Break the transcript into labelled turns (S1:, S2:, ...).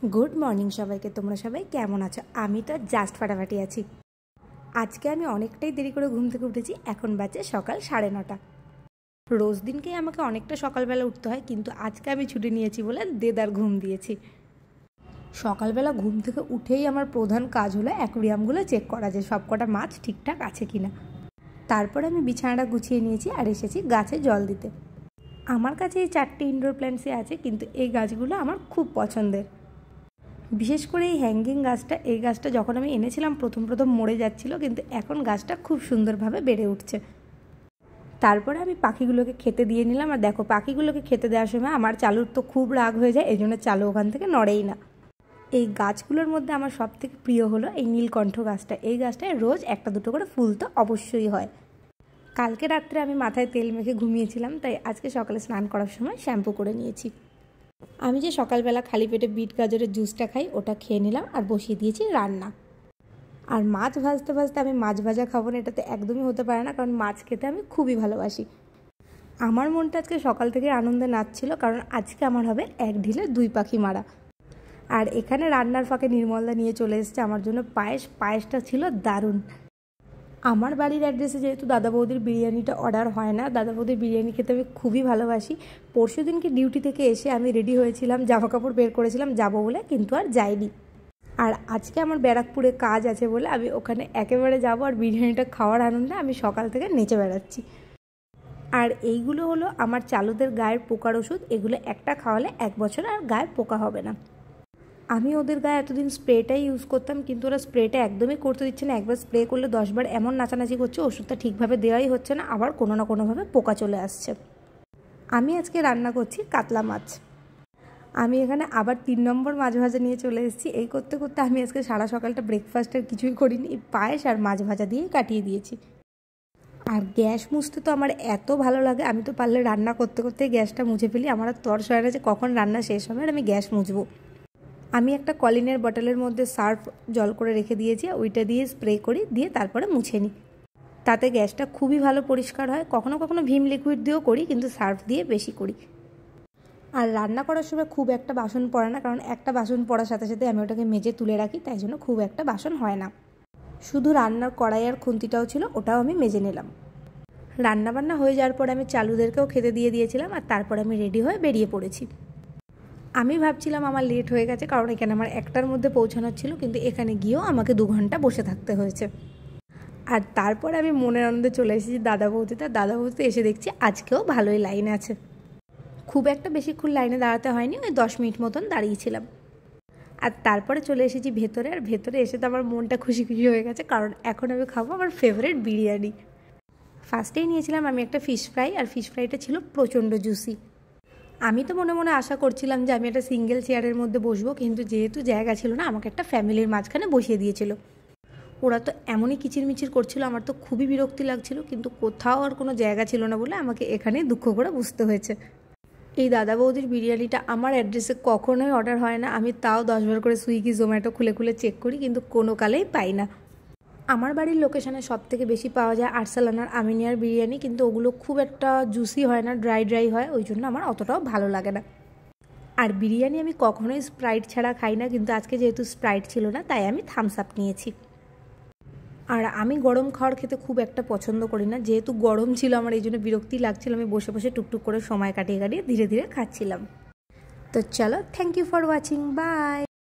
S1: Good morning सबाइके तोमरा सबाई केमन आछो। आमी तो जास्ट फाटाफाटी आछि। आजके आमी अनेकटाई देरी करे घुम थेके उठेछि। एखन बाजे सकाल 9:30। रोज दिनकेई आमाके अनेकटा सकालबेला उठते हय, किन्तु आजके आमी छुटी नियेछि बोले देदार घुम दियेछि। सकालबेला घुम थेके उठेई आमार प्रधान काज हलो অ্যাকুয়ারিয়ামগুলো चेक करा जे सबकटा माछ ठीकठाक आछे किना। तारपर आमी बिछानाटा गुछिए नियेछि और एसेछि गाছে जल दिते। आमार काছে এই 4টি ইনডোর প্ল্যান্টসই আছে, কিন্তু এই গাছগুলো আমার খুব পছন্দের। বিশেষ করে এই হ্যাঙ্গিং গাছটা, এই গাছটা যখন আমি এনেছিলাম প্রথম মরে যাচ্ছিল, কিন্তু এখন গাছটা খুব সুন্দরভাবে বেড়ে উঠছে। তারপরে আমি পাখিগুলোকে খেতে দিয়ে নিলাম। আর দেখো, পাখিগুলোকে খেতে দেওয়ার সময় আমার চালুর তো খুব রাগ হয়ে যায়, এই জন্য চালু ওখান থেকে নড়েই না। এই গাছগুলোর মধ্যে আমার সবথেকে প্রিয় হলো এই নীলকণ্ঠ গাছটা। এই গাছটায় রোজ একটা দুটো করে ফুল তো অবশ্যই হয়। কালকে রাত্রে আমি মাথায় তেল মেখে ঘুমিয়েছিলাম, তাই আজকে সকালে স্নান করার সময় শ্যাম্পু করে নিয়েছি। আমি যে সকালবেলা খালি পেটে বিট গাজরের জুসটা খাই, ওটা খেয়ে নিলাম আর বসিয়ে দিয়েছি রান্না। আর মাছ ভাজতে ভাজতে আমি মাছ ভাজা খাবো না, এটা তো একদমই হতে পারে না, কারণ মাছ খেতে আমি খুবই ভালোবাসি। আমার মনটা আজকে সকাল থেকে আনন্দে নাচছিল, কারণ আজকে আমার হবে এক ঢিলে 2 পাখি মারা। আর এখানে রান্নার ফাঁকে নির্মলদা নিয়ে চলে এসেছে আমার জন্য পায়েস। পায়েসটা ছিল দারুণ। আমার বাড়ির অ্যাড্রেসে যেহেতু দাদা বৌদির বিরিয়ানিটা অর্ডার হয় না, দাদা বৌদির বিরিয়ানি খেতে আমি খুবই ভালোবাসি। পরশু দিনকে ডিউটি থেকে এসে আমি রেডি হয়েছিলাম, জামা কাপড় বের করেছিলাম যাবো বলে, কিন্তু আর যাইনি। আর আজকে আমার ব্যারাকপুরে কাজ আছে বলে আমি ওখানে একেবারে যাবো, আর বিরিয়ানিটা খাওয়ার আনন্দে আমি সকাল থেকে নেচে বেড়াচ্ছি। আর এইগুলো হলো আমার চালুদের গায়ের পোকার ওষুধ। এগুলো একটা খাওয়ালে 1 বছর আর গায়ে পোকা হবে না। আমি ওদের গায়ে এতদিন স্প্রেটাই ইউজ করতাম, কিন্তু ওরা স্প্রেটা একদমই করতে দিচ্ছে না। একবার স্প্রে করলে 10 বার এমন নাচানাচি করছে, ওষুধটা ঠিকভাবে দেওয়াই হচ্ছে না, আবার কোনো না কোনোভাবে পোকা চলে আসছে। আমি আজকে রান্না করছি কাতলা মাছ। আমি এখানে আবার 3 নম্বর মাছ ভাজা নিয়ে চলে এসেছি। এই করতে করতে আমি আজকে সারা সকালটা ব্রেকফাস্টের কিছুই করিনি, পায়েস আর মাছ ভাজা দিয়েই কাটিয়ে দিয়েছি। আর গ্যাস মুছতে তো আমার এত ভালো লাগে, আমি তো পারলে রান্না করতে করতে গ্যাসটা মুছে ফেলি। আমার আর তর্স হয় না যে কখন রান্না শেষ হবে আর আমি গ্যাস মুছবো। আমি একটা কলিনের বটলের মধ্যে সার্ফ জল করে রেখে দিয়েছি, ওইটা দিয়ে স্প্রে করি, দিয়ে তারপরে মুছে নিই। তাতে গ্যাসটা খুবই ভালো পরিষ্কার হয়। কখনো কখনো ভিম লিকুইড দিয়েও করি, কিন্তু সার্ফ দিয়ে বেশি করি। আর রান্না করার সময় খুব একটা বাসন পড়ে না, কারণ একটা বাসন পড়ার সাথে সাথে আমি ওটাকে মেজে তুলে রাখি, তাই জন্য খুব একটা বাসন হয় না। শুধু রান্নার কড়াই আর খুন্তিটাও ছিল, ওটাও আমি মেজে নিলাম। রান্নাবান্না হয়ে যাওয়ার পর আমি চালুদেরকেও খেতে দিয়ে দিয়েছিলাম, আর তারপর আমি রেডি হয়ে বেরিয়ে পড়েছি। আমি ভাবছিলাম আমার লেট হয়ে গেছে, কারণ এখানে আমার 1টার মধ্যে পৌঁছানোর ছিল, কিন্তু এখানে গিয়েও আমাকে 2 ঘন্টা বসে থাকতে হয়েছে। আর তারপরে আমি মনের আনন্দে চলে এসেছি দাদা বৌদিতে এসে দেখছি আজকেও ভালোই লাইন আছে। খুব একটা বেশিক্ষণ লাইনে দাঁড়াতে হয়নি, ওই 10 মিনিট মতন দাঁড়িয়েছিলাম। আর তারপরে চলে এসেছি ভেতরে। আর ভেতরে এসে তো আমার মনটা খুশি হয়ে গেছে, কারণ এখন আমি খাবো আমার ফেভারিট বিরিয়ানি। ফার্স্টেই নিয়েছিলাম আমি একটা ফিশ ফ্রাই, আর ফিশ ফ্রাইটা ছিল প্রচণ্ড জুসি। আমি তো মনে মনে আশা করছিলাম যে আমি একটা সিঙ্গেল চেয়ারের মধ্যে বসবো, কিন্তু যেহেতু জায়গা ছিল না, আমাকে একটা ফ্যামিলির মাঝখানে বসিয়ে দিয়েছিল। ওরা তো এমনই কিচিরমিচির করছিল, আমার তো খুবই বিরক্তি লাগছিল, কিন্তু কোথাও আর কোনো জায়গা ছিল না বলে আমাকে এখানে দুঃখ করে বুঝতে হয়েছে। এই দাদা বৌদির বিরিয়ানিটা আমার অ্যাড্রেসে কখনোই অর্ডার হয় না। আমি তাও 10 বার করে সুইগি জোম্যাটো খুলে চেক করি, কিন্তু কোনো কালেই পাই না। আমার বাড়ির লোকেশানে সবথেকে বেশি পাওয়া যায় আরসালানার আমিনিয়ার বিরিয়ানি, কিন্তু ওগুলো খুব একটা জুসি হয় না, ড্রাই হয়, ওই জন্য আমার অতটাও ভালো লাগে না। আর বিরিয়ানি আমি কখনোই স্প্রাইট ছাড়া খাই না, কিন্তু আজকে যেহেতু স্প্রাইট ছিল না, তাই আমি থামস আপ নিয়েছি। আর আমি গরম খাবার খেতে খুব একটা পছন্দ করি না, যেহেতু গরম ছিল আমার এই জন্য বিরক্তি লাগছিল। আমি বসে বসে টুকটুক করে সময় কাটিয়ে ধীরে ধীরে খাচ্ছিলাম। তো চলো, thank you for watching, by.